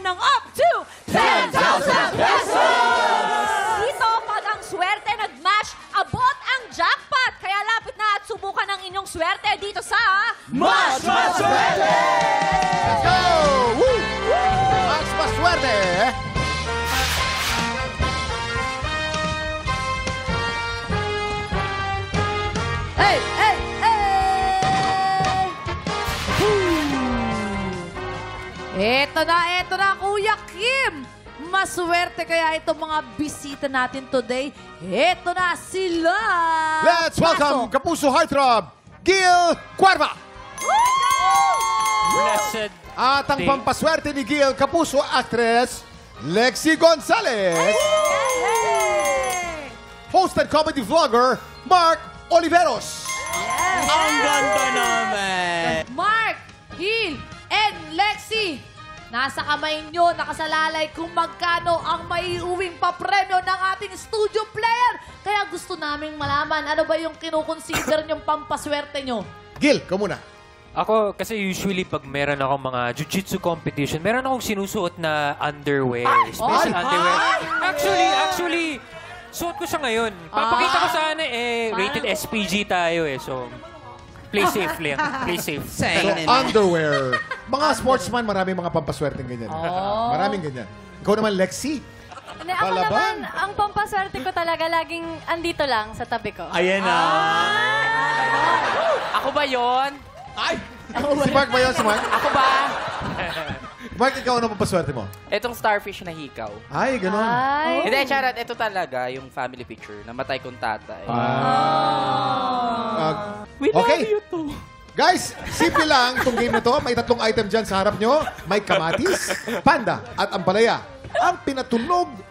ng up to 10,000 pesos! Dito, pag ang swerte nag-match, abot ang jackpot. Kaya lapit na at subukan ang inyong swerte dito sa Mas Maswerte! Let's go! Woo! Mas Maswerte! Hey! Hey! Hey! Eto na, Kuya Kim! Maswerte kaya itong mga bisita natin today. Eto na sila! Let's welcome Kapuso Heartthrob, Gil Cuerva! Blessed. At ang pampaswerte ni Gil Kapuso, actress, Lexie Gonzalez. Host and comedy vlogger, Mark Oliveros. Ang ganda naman! Mark, Gil, and Lexie! Nasa kamay nyo, nakasalalay kung magkano ang maiuwing papremyo ng ating studio player. Kaya gusto naming malaman, ano ba yung kinukonsider nyong pampaswerte nyo? Gil, ikaw muna. Ako, kasi usually pag meron akong mga jiu-jitsu competition, meron akong sinusuot na underwear. Special underwear. Actually, suot ko siya ngayon. Papakita ko sana rated SPG tayo So, play safe lang. Play safe. So, underwear. Mga sportsman, maraming mga pampaswerte ganyan. Maraming ganyan. Ikaw naman, Lexie. Hindi, ako Palaban. naman, ang pampaswerte ko talaga laging andito lang sa tabi ko. Ayan na. Ako ba yon? Ay! Si Mark ba yun? Si Mark? Ako ba? Mark, ikaw ano pampaswerte mo? Etong starfish na hikaw. Ay, ganun. Ay, Hindi, charot. Ito talaga yung family picture. Namatay kong tatay. Okay. Guys, simple lang itong game na to. May tatlong item dyan sa harap nyo. May kamatis, panda, at ampalaya. Ang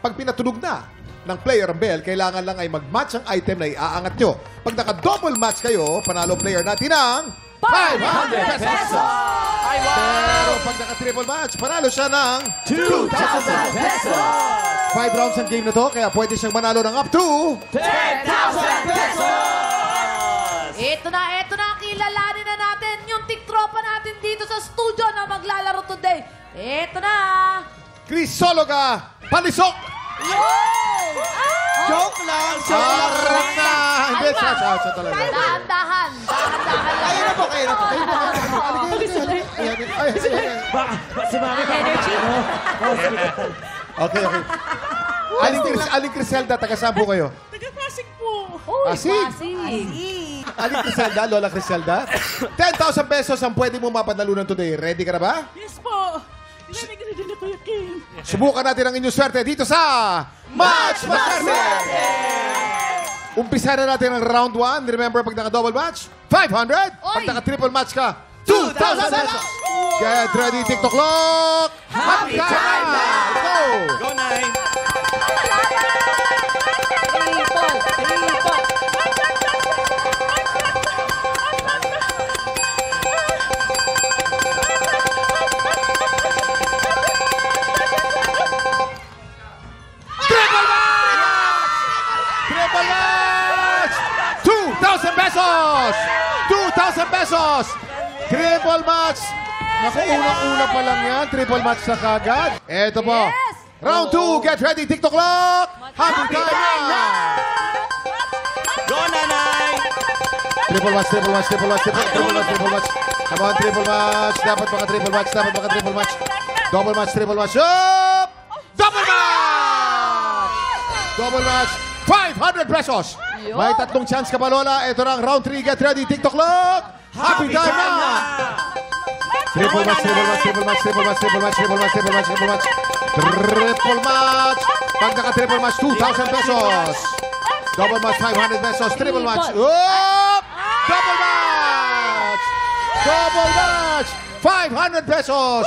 pag pinatunog na ng player ang bell, kailangan lang ay mag-match ang item na iaangat nyo. Pag naka-double match kayo, panalo player natin ng 500 pesos! Pero pag naka-triple match, panalo siya ng 2,000 pesos! 5 rounds ang game na to, kaya pwede siyang manalo ng up to 10,000 pesos! Ito na, kilalanin na natin yung tiktropa natin dito sa studio na maglalaro today. Ito na! Crisologa Palisok! Joke lang! Sarap na! Hindi, siya talaga. Dahan-dahan lang. Kayo na po, kayo na po. Si Mami Energy. Okay. Aling Criselda, taga saan po kayo? Taga-Pasig po. Uy, Pasig. Pasig. Aling Criselda, Lola Criselda. 10,000 pesos ang pwede mo mapanalunan today. Ready ka na ba? Yes po. Dilanig na din na Kuya King. Subukan natin ang inyong swerte dito sa Match Maswerte! Umpisa na natin ang round 1. Remember, pag naka-double match, 500. Pag naka-triple match ka, 2,000 pesos. Get ready, TikTok clock. Happy time! Let's go! Go, Nine! Triple. Triple match! 2,000 pesos! 2,000 pesos! Triple match! Naku, unang-una pa lang yan. Triple match na kagad. Eto po. Yes! Round 2, get ready, TikTok clock! Happy time na! Go, Nanay! Triple match. Come on, triple match. Dapat maka-triple match. Double match, triple match. Up! Double match! 500 pesos! May tatlong chance ka pa, Lola. Ito na ang round 3. Get ready, TikTok clock! Happy time na! Triple match. Pag naka-triple match, 2,000 pesos. Double match, 500 pesos. Triple match. Up! Double match! 500 pesos!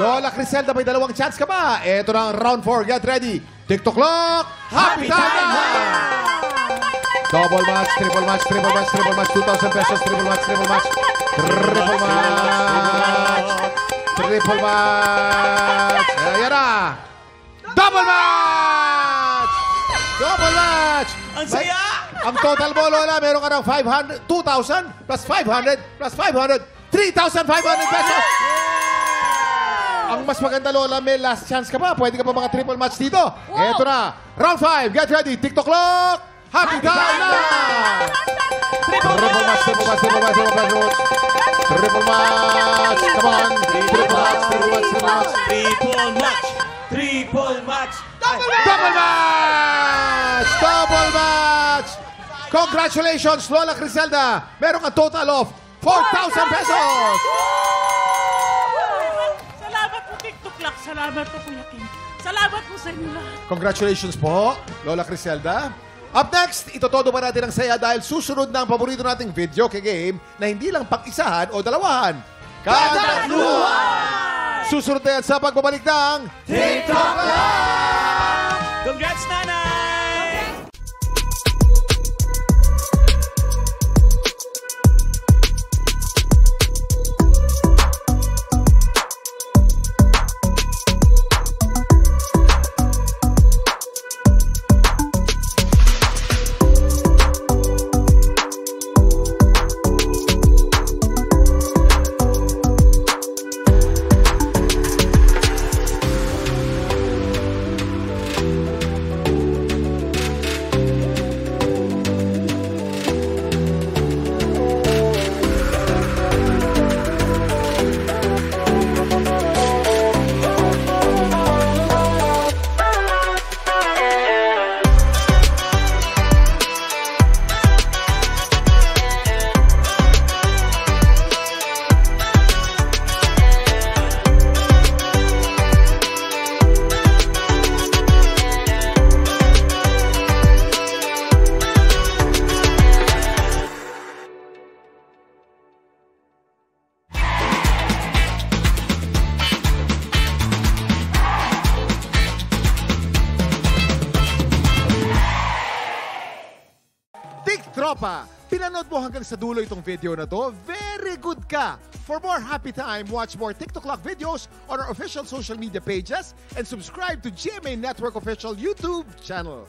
Lola Criselda, may dalawang chance ka ba? Ito na ang round 4. Get ready. TikTok clock. Happy time na! Double match, triple match, 2,000 pesos. Triple match. Ayan na! Double match! Ang saya! Ang total mo, Lola, meron ka ng 2,000 plus 500 plus 500, 3,500 pesos! Ang mas maganda, Lola, may last chance ka pa. Pwede ka pa mga triple match dito. Eto na. Round 5. Get ready. TikTok clock. Happy time na! Triple match, triple match, triple match, triple match, triple match. Come on. Triple match, triple match, triple match. Triple match. Triple match. Double match! Double match! Congratulations, Lola Criselda. Meron ka total of 4,000 pesos. Salamat po, TikTok Lock. Salamat po, Kuya King. Salamat po sa inyo lahat. Congratulations po, Lola Criselda. Up next, itotodo ba natin ang saya dahil susunod na ang paborito nating video game na hindi lang pang-isahan o dalawahan. Katatluhan! Susunod na yan sa pagbabalik ng TikTok Live! Congrats, Nanay! Tropa, pinanood mo hanggang sa dulo itong video na to? Very good ka! For more happy time, watch more TikTok Lock videos on our official social media pages and subscribe to GMA Network official YouTube channel.